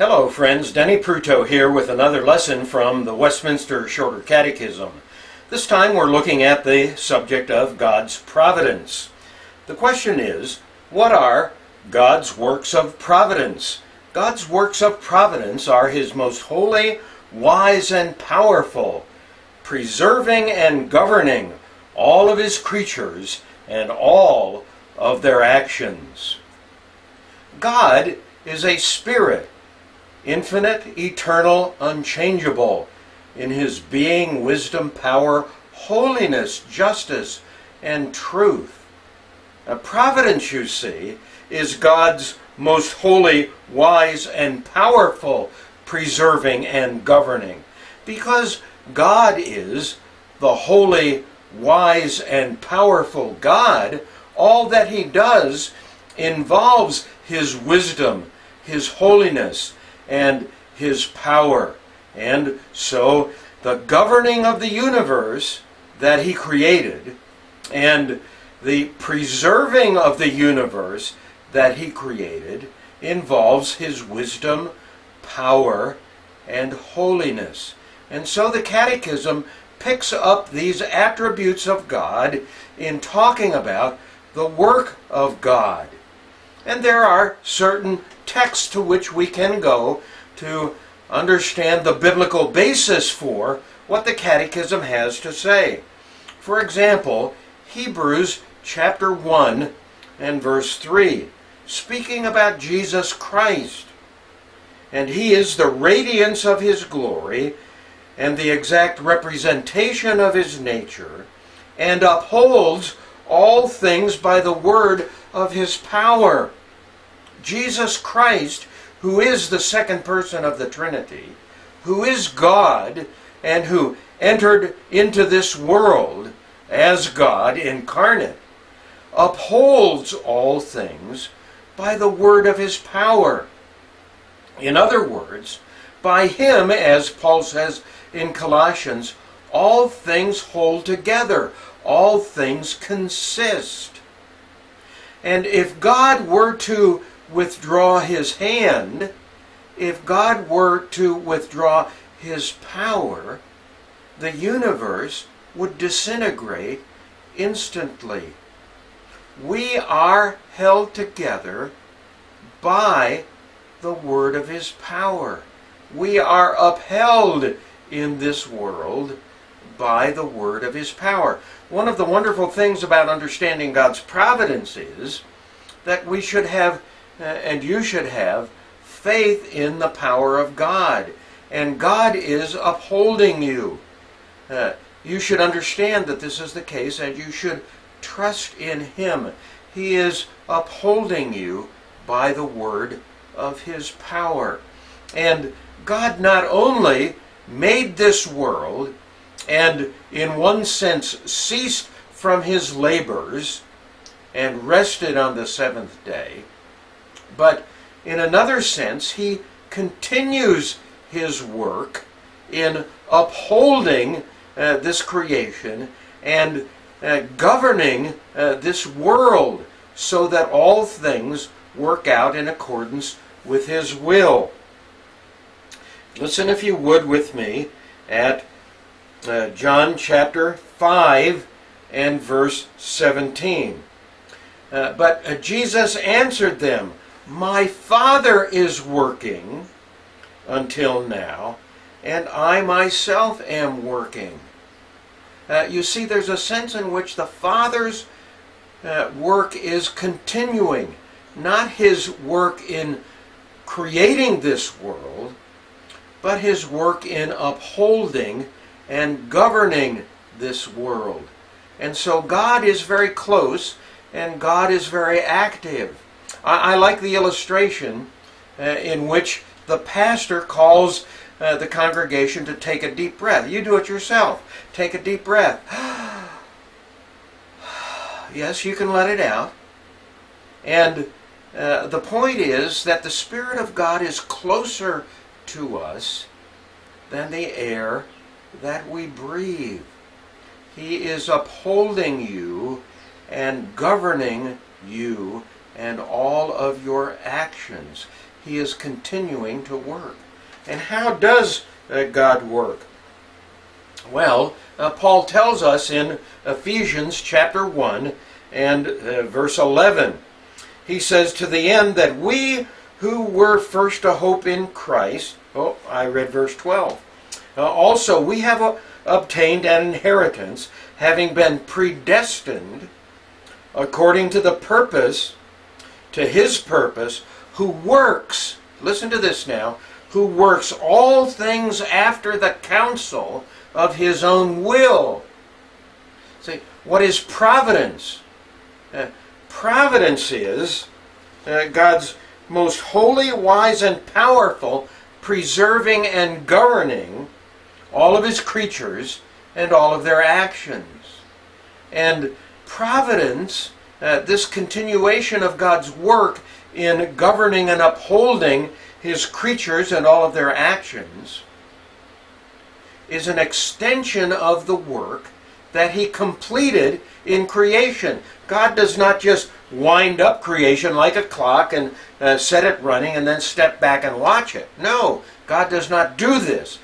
Hello friends, Denny Pruto here with another lesson from the Westminster Shorter Catechism. This time we're looking at the subject of God's providence. The question is, what are God's works of providence? God's works of providence are His most holy, wise, and powerful, preserving and governing all of His creatures and all of their actions. God is a spirit, infinite, eternal, unchangeable, in His being, wisdom, power, holiness, justice, and truth. Providence, you see, is God's most holy, wise, and powerful preserving and governing. Because God is the holy, wise, and powerful God, all that He does involves His wisdom, His holiness, and His power. And so the governing of the universe that He created and the preserving of the universe that He created involves His wisdom, power, and holiness. And so the Catechism picks up these attributes of God in talking about the work of God. And there are certain texts to which we can go to understand the biblical basis for what the Catechism has to say. For example, Hebrews chapter 1 and verse 3, speaking about Jesus Christ. And He is the radiance of His glory and the exact representation of His nature, and upholds all things by the word of His power. Jesus Christ, who is the second person of the Trinity, who is God, and who entered into this world as God incarnate, upholds all things by the word of His power. In other words, by Him, as Paul says in Colossians, all things hold together, all things consist. And if God were to withdraw His hand, if God were to withdraw His power, the universe would disintegrate instantly. We are held together by the word of His power. We are upheld in this world by the word of His power. One of the wonderful things about understanding God's providence is that we should have, and you should have, faith in the power of God. And God is upholding you. You should understand that this is the case, and you should trust in Him. He is upholding you by the word of His power. And God not only made this world and in one sense ceased from His labors and rested on the seventh day, but in another sense He continues His work in upholding this creation and governing this world so that all things work out in accordance with His will. Listen, if you would, with me at John chapter 5 and verse 17. But Jesus answered them, "My Father is working until now, and I myself am working." You see, there's a sense in which the Father's work is continuing, not His work in creating this world, but His work in upholding and governing this world. And so God is very close, and God is very active. I like the illustration in which the pastor calls the congregation to take a deep breath. You do it yourself. Take a deep breath. Yes, you can let it out. And the point is that the Spirit of God is closer to us than the air that we breathe. He is upholding you and governing you and all of your actions. He is continuing to work. And how does God work? Well, Paul tells us in Ephesians chapter 1 and verse 11. He says, to the end that we who were first to hope in Christ, I read verse 12. Also, we have obtained an inheritance, having been predestined according to the purpose, to his purpose, who works, listen to this now, who works all things after the counsel of his own will. See, what is providence? Providence is God's most holy, wise, and powerful, preserving and governing all of his creatures and all of their actions. And providence, this continuation of God's work in governing and upholding his creatures and all of their actions, is an extension of the work that he completed in creation. God does not just wind up creation like a clock and set it running and then step back and watch it. No, God does not do this.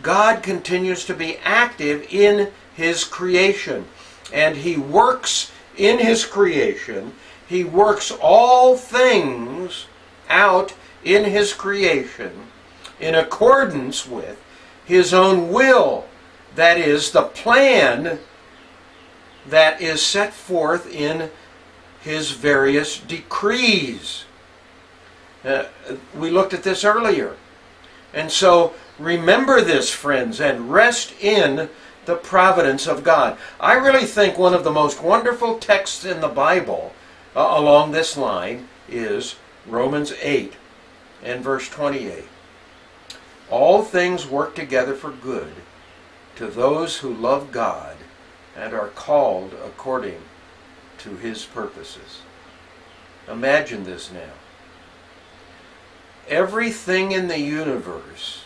God continues to be active in his creation. And he works in his creation. He works all things out in his creation in accordance with his own will. That is, the plan that is set forth in his various decrees. We looked at this earlier. And so remember this, friends, and rest in the providence of God. I really think one of the most wonderful texts in the Bible along this line is Romans 8 and verse 28. All things work together for good to those who love God and are called according to his purposes. Imagine this now. Everything in the universe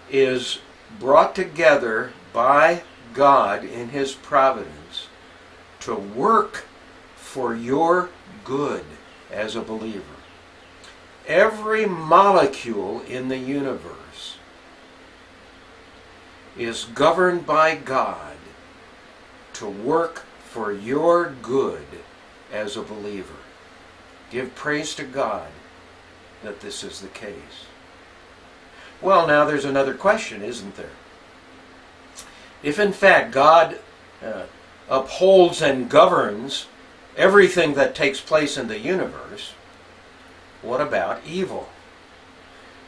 is brought together by God in his providence to work for your good as a believer. Every molecule in the universe is governed by God to work for your good as a believer. Give praise to God that this is the case. Well, now there's another question, isn't there? If in fact God upholds and governs everything that takes place in the universe, what about evil?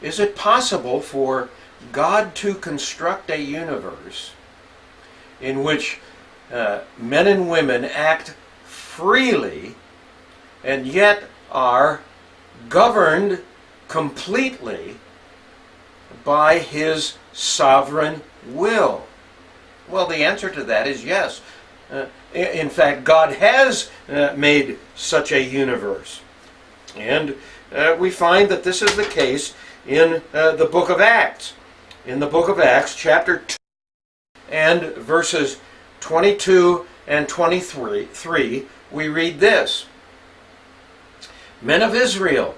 Is it possible for God to construct a universe in which men and women act freely and yet are governed completely by his sovereign will? Well, the answer to that is yes. In fact, God has made such a universe. And we find that this is the case in the book of Acts. In the book of Acts, chapter 2, and verses 22 and 23, we read this. Men of Israel,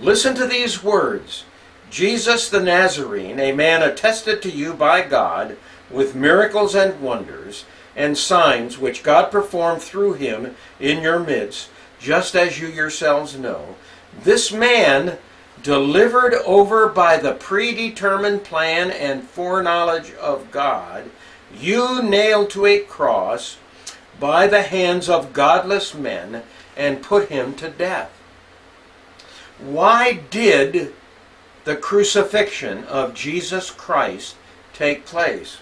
listen to these words. Jesus the Nazarene, a man attested to you by God with miracles and wonders and signs which God performed through him in your midst, just as you yourselves know. This man, delivered over by the predetermined plan and foreknowledge of God, you nailed to a cross by the hands of godless men and put him to death. Why did the crucifixion of Jesus Christ take place?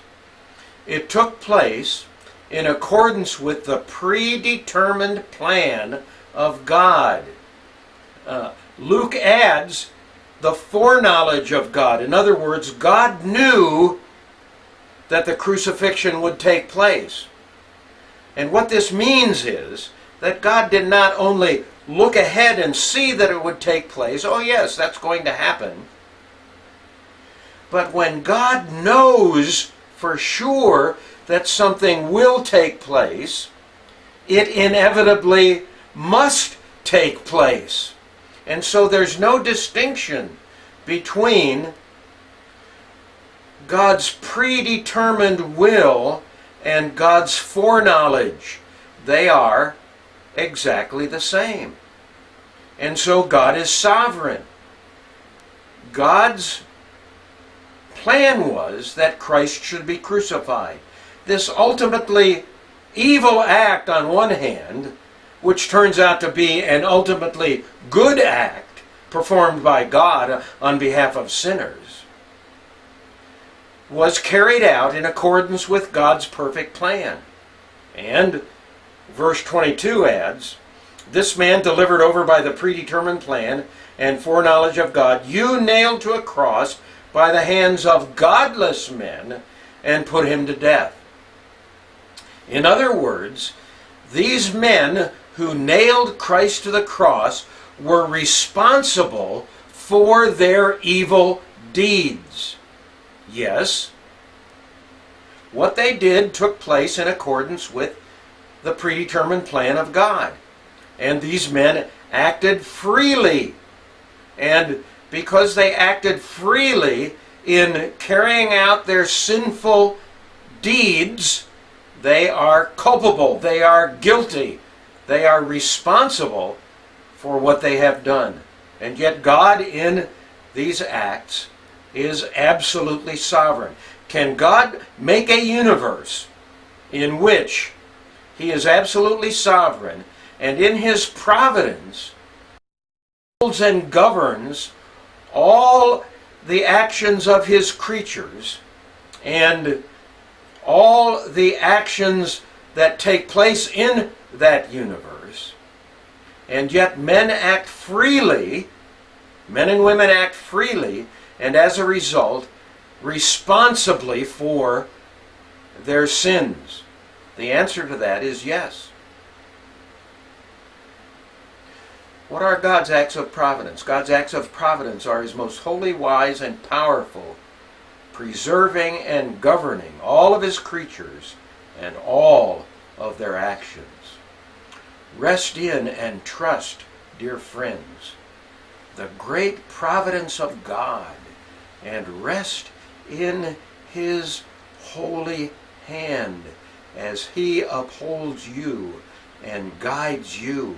It took place in accordance with the predetermined plan of God. Luke adds the foreknowledge of God. In other words, God knew that the crucifixion would take place. And what this means is that God did not only look ahead and see that it would take place, oh yes, that's going to happen, but when God knows for sure that something will take place, it inevitably must take place. And so there's no distinction between God's predetermined will and God's foreknowledge. They are exactly the same. And so God is sovereign. God's plan was that Christ should be crucified. This ultimately evil act on one hand, which turns out to be an ultimately good act performed by God on behalf of sinners, was carried out in accordance with God's perfect plan. And verse 22 adds, "This man delivered over by the predetermined plan and foreknowledge of God, you nailed to a cross by the hands of godless men and put him to death." In other words, these men who nailed Christ to the cross were responsible for their evil deeds. Yes, what they did took place in accordance with the predetermined plan of God. And these men acted freely. And because they acted freely in carrying out their sinful deeds, they are culpable, they are guilty, they are responsible for what they have done. And yet God in these acts is absolutely sovereign. Can God make a universe in which He is absolutely sovereign and in His providence rules and governs all the actions of His creatures and all the actions that take place in that universe, and yet men act freely, men and women act freely, and as a result, responsibly for their sins? The answer to that is yes. What are God's acts of providence? God's acts of providence are His most holy, wise, and powerful, preserving and governing all of His creatures and all of their actions. Rest in and trust, dear friends, the great providence of God, and rest in His holy hand as He upholds you and guides you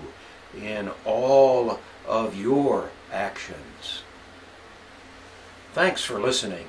in all of your actions. Thanks for listening.